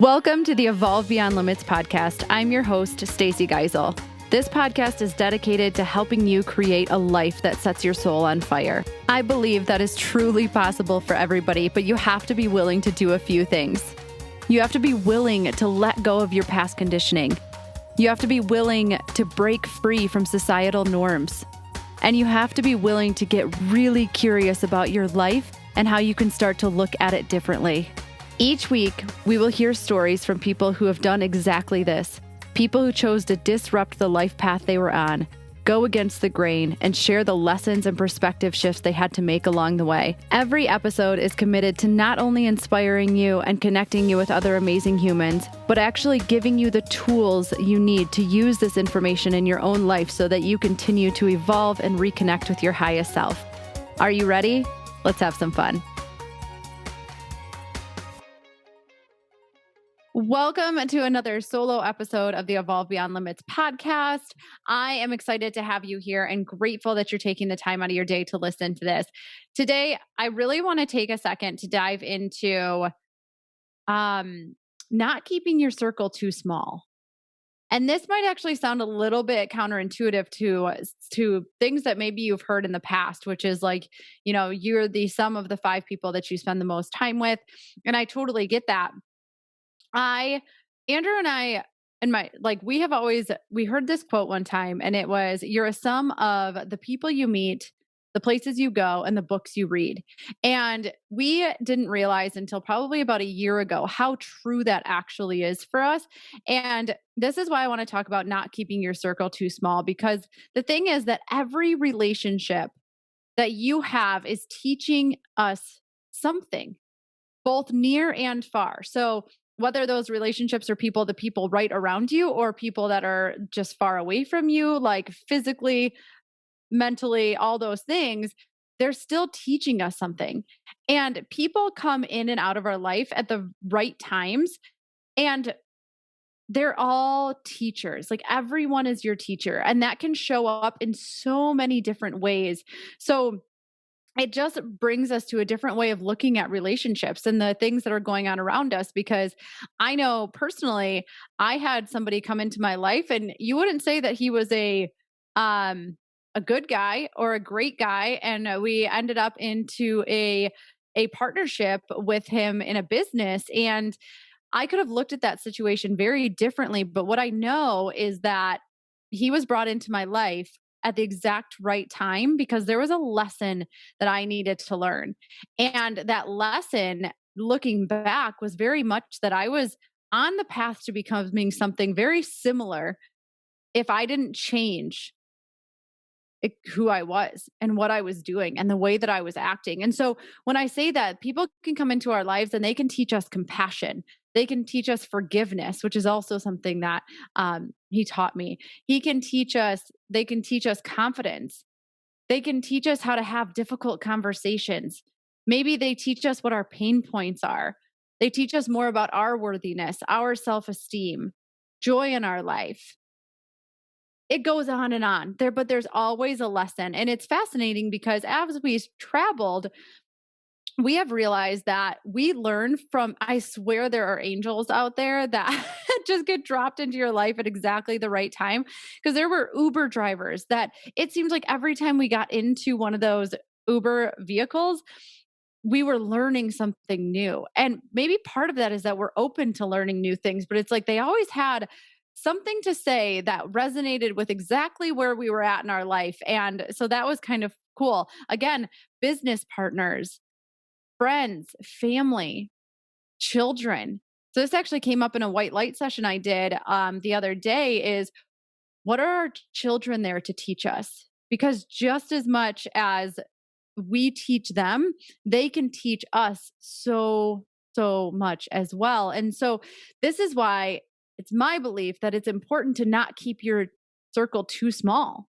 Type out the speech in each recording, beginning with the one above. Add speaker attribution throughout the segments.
Speaker 1: Welcome to the Evolve Beyond Limits podcast. I'm your host, Stacey Geisel. This podcast is dedicated to helping you create a life that sets your soul on fire. I believe that is truly possible for everybody, but you have to be willing to do a few things. You have to be willing to let go of your past conditioning. You have to be willing to break free from societal norms. And you have to be willing to get really curious about your life and how you can start to look at it differently. Each week, we will hear stories from people who have done exactly this. People who chose to disrupt the life path they were on, go against the grain, and share the lessons and perspective shifts they had to make along the way. Every episode is committed to not only inspiring you and connecting you with other amazing humans, but actually giving you the tools you need to use this information in your own life so that you continue to evolve and reconnect with your highest self. Are you ready? Let's have some fun. Welcome to another solo episode of the Evolve Beyond Limits podcast. I am excited to have you here and grateful that you're taking the time out of your day to listen to this. Today, I really want to take a second to dive into not keeping your circle too small. And this might actually sound a little bit counterintuitive to things that maybe you've heard in the past, which is like, you're the sum of the 5 people that you spend the most time with. And I totally get that. Andrew and I, we heard this quote one time, and it was, you're a sum of the people you meet, the places you go, and the books you read. And we didn't realize until probably about a year ago how true that actually is for us. And this is why I want to talk about not keeping your circle too small, because the thing is that every relationship that you have is teaching us something, both near and far. So whether those relationships are the people right around you, or people that are just far away from you, like physically, mentally, all those things, they're still teaching us something. And people come in and out of our life at the right times, and they're all teachers. Like, everyone is your teacher, and that can show up in so many different ways. So it just brings us to a different way of looking at relationships and the things that are going on around us. Because I know personally, I had somebody come into my life, and you wouldn't say that he was a good guy or a great guy. And we ended up into a partnership with him in a business. And I could have looked at that situation very differently. But what I know is that he was brought into my life at the exact right time, because there was a lesson that I needed to learn. And that lesson, looking back, was very much that I was on the path to becoming something very similar if I didn't change who I was and what I was doing and the way that I was acting. And so when I say that, people can come into our lives and they can teach us compassion. They can teach us forgiveness, which is also something that he taught me. They can teach us confidence. They can teach us how to have difficult conversations. Maybe they teach us what our pain points are. They teach us more about our worthiness, our self-esteem, joy in our life. It goes on and on there, but there's always a lesson. And it's fascinating because as we've traveled, we have realized that we learn from, I swear there are angels out there that just get dropped into your life at exactly the right time. Because there were Uber drivers that it seems like every time we got into one of those Uber vehicles, we were learning something new. And maybe part of that is that we're open to learning new things, but it's like they always had something to say that resonated with exactly where we were at in our life. And so that was kind of cool. Again, business partners, friends, family, children. So this actually came up in a white light session I did the other day, is what are our children there to teach us? Because just as much as we teach them, they can teach us so much as well. And so this is why it's my belief that it's important to not keep your circle too small,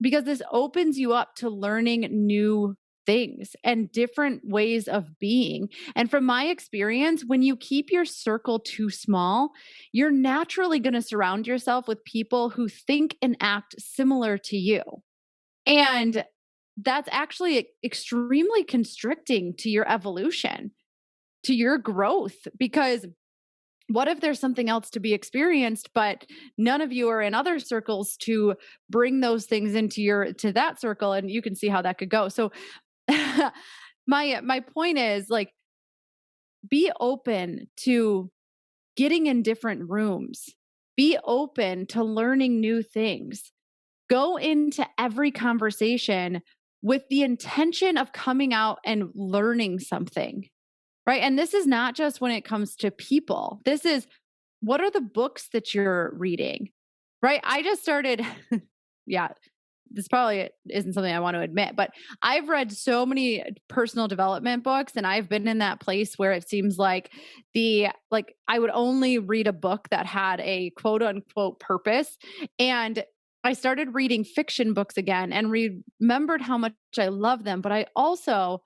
Speaker 1: because this opens you up to learning new things and different ways of being. And from my experience, when you keep your circle too small, you're naturally going to surround yourself with people who think and act similar to you. And that's actually extremely constricting to your evolution, to your growth, because What if there's something else to be experienced, but none of you are in other circles to bring those things to that circle, and you can see how that could go. So my point is, like, be open to getting in different rooms. Be open to learning new things. Go into every conversation with the intention of coming out and learning something, right? And this is not just when it comes to people. This is, what are the books that you're reading, right? I just started, yeah, this probably isn't something I want to admit, but I've read so many personal development books, and I've been in that place where it seems like I would only read a book that had a quote unquote purpose. And I started reading fiction books again and remembered how much I love them. But I also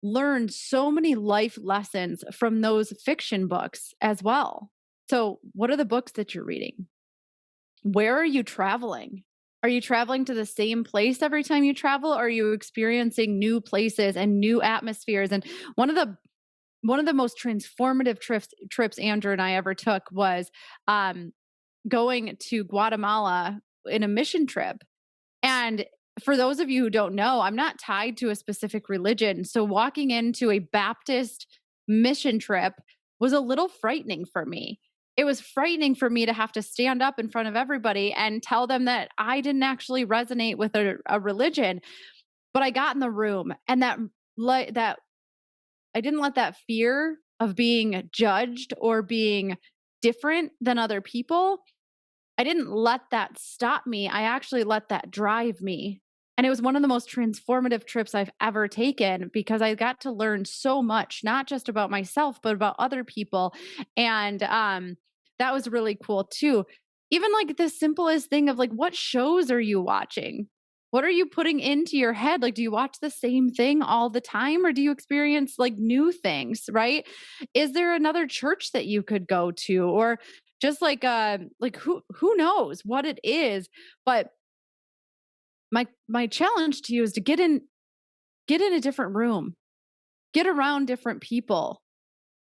Speaker 1: learned so many life lessons from those fiction books as well. So, what are the books that you're reading? Where are you traveling? Are you traveling to the same place every time you travel? Or are you experiencing new places and new atmospheres? And one of the most transformative trips Andrew and I ever took was going to Guatemala in a mission trip. And for those of you who don't know, I'm not tied to a specific religion. So walking into a Baptist mission trip was a little frightening for me. It was frightening for me to have to stand up in front of everybody and tell them that I didn't actually resonate with a religion. But I got in the room, and that I didn't let that fear of being judged or being different than other people, I didn't let that stop me. I actually let that drive me. And it was one of the most transformative trips I've ever taken, because I got to learn so much, not just about myself, but about other people. And that was really cool too. Even like the simplest thing of like, what shows are you watching? What are you putting into your head? Like, do you watch the same thing all the time, or do you experience like new things, right? Is there another church that you could go to, or just like who knows what it is? But my challenge to you is to get in a different room, get around different people,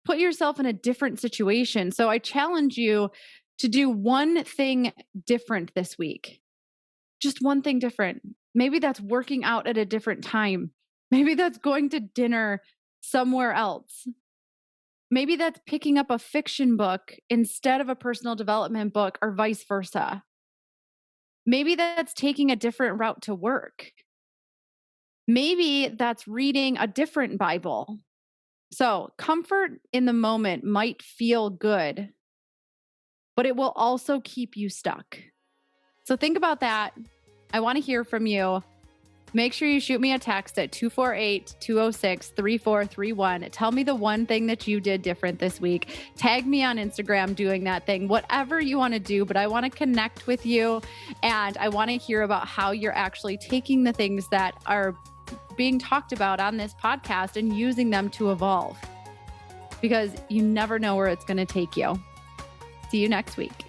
Speaker 1: put yourself in a different situation. So I challenge you to do one thing different this week. Just one thing different. Maybe that's working out at a different time. Maybe that's going to dinner somewhere else. Maybe that's picking up a fiction book instead of a personal development book, or vice versa. Maybe that's taking a different route to work. Maybe that's reading a different Bible. So, comfort in the moment might feel good, but it will also keep you stuck. So think about that. I want to hear from you. Make sure you shoot me a text at 248-206-3431. Tell me the one thing that you did different this week. Tag me on Instagram doing that thing, whatever you want to do, but I want to connect with you, and I want to hear about how you're actually taking the things that are being talked about on this podcast and using them to evolve, because you never know where it's going to take you. See you next week.